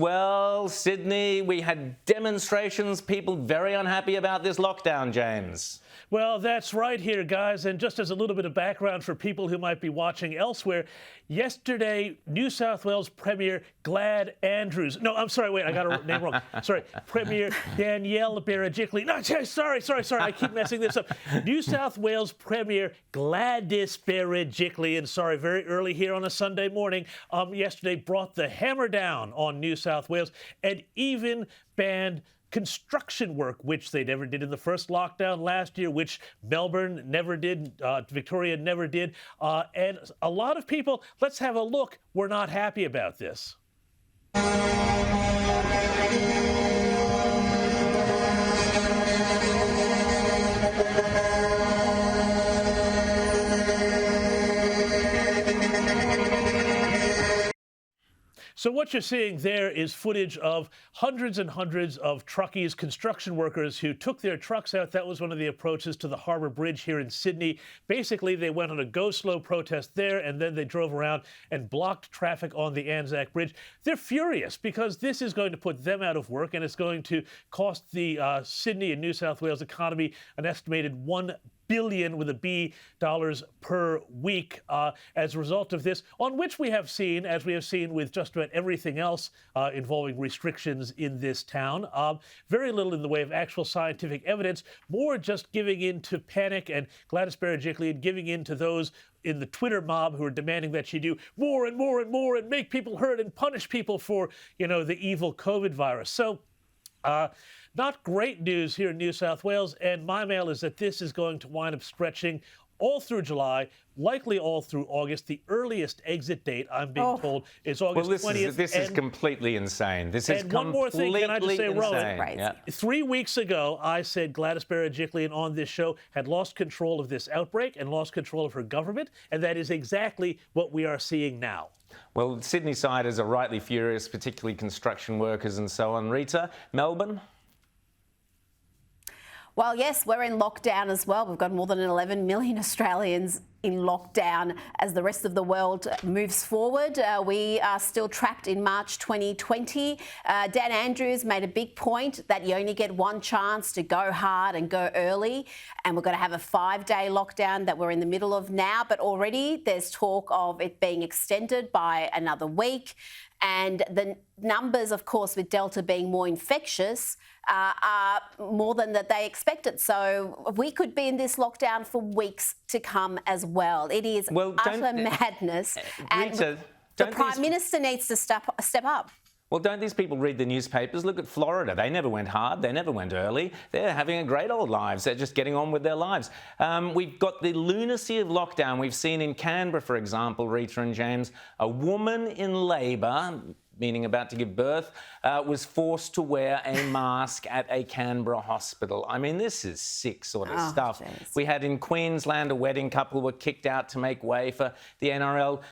Well, Sydney, we had demonstrations, people very unhappy about this lockdown, James. Well, that's right here, guys. And just as a little bit of background for people who might be watching elsewhere, yesterday, New South Wales Premier Glad Andrews. No, I'm sorry, wait, I got her name wrong. Sorry, Premier Danielle Berejiklian. No, sorry, I keep messing this up. New South Wales Premier Gladys Berejiklian, sorry, very early here on a Sunday morning, yesterday brought the hammer down on New South Wales and even banned construction work, which they never did in the first lockdown last year, which Melbourne never did, Victoria never did. And a lot of people, let's have a look, were not happy about this. So what you're seeing there is footage of hundreds and hundreds of truckies, construction workers who took their trucks out. That was one of the approaches to the Harbour Bridge here in Sydney. Basically, they went on a go slow protest there, and then they drove around and blocked traffic on the Anzac Bridge. They're furious because this is going to put them out of work, and it's going to cost the Sydney and New South Wales economy an estimated $1 billion with a B dollars per week as a result of this, on which we have seen, as we have seen with just about everything else involving restrictions in this town, very little in the way of actual scientific evidence, more just giving in to panic, and Gladys Berejiklian giving in to those in the Twitter mob who are demanding that she do more and more and more and make people hurt and punish people for, you know, the evil COVID virus. So not great news here in New South Wales, and my mail is that this is going to wind up stretching all through July, likely all through August. The earliest exit date, I'm being told, is August 20th. This is completely insane. This is completely insane. And one more thing, can I just say, Rowan, right. Yeah. 3 weeks ago, I said Gladys Berejiklian on this show had lost control of this outbreak and lost control of her government, and that is exactly what we are seeing now. Well, Sydney siders are rightly furious, particularly construction workers and so on. Rita, Melbourne? Well, yes, we're in lockdown as well. We've got more than 11 million Australians in lockdown as the rest of the world moves forward. We are still trapped in March 2020. Dan Andrews made a big point that you only get one chance to go hard and go early. And we're going to have a 5-day lockdown that we're in the middle of now. But already there's talk of it being extended by another week. And the numbers, of course, with Delta being more infectious, are more than that they expected. So we could be in this lockdown for weeks to come as well. It is utter madness. Rita, the Prime Minister needs to step up. Well, don't these people read the newspapers? Look at Florida. They never went hard. They never went early. They're having a great old lives. They're just getting on with their lives. We've got the lunacy of lockdown. We've seen in Canberra, for example, Rita and James, a woman in labour, meaning about to give birth, was forced to wear a mask at a Canberra hospital. I mean, this is sick sort of stuff. Geez. We had in Queensland a wedding couple were kicked out to make way for the NRL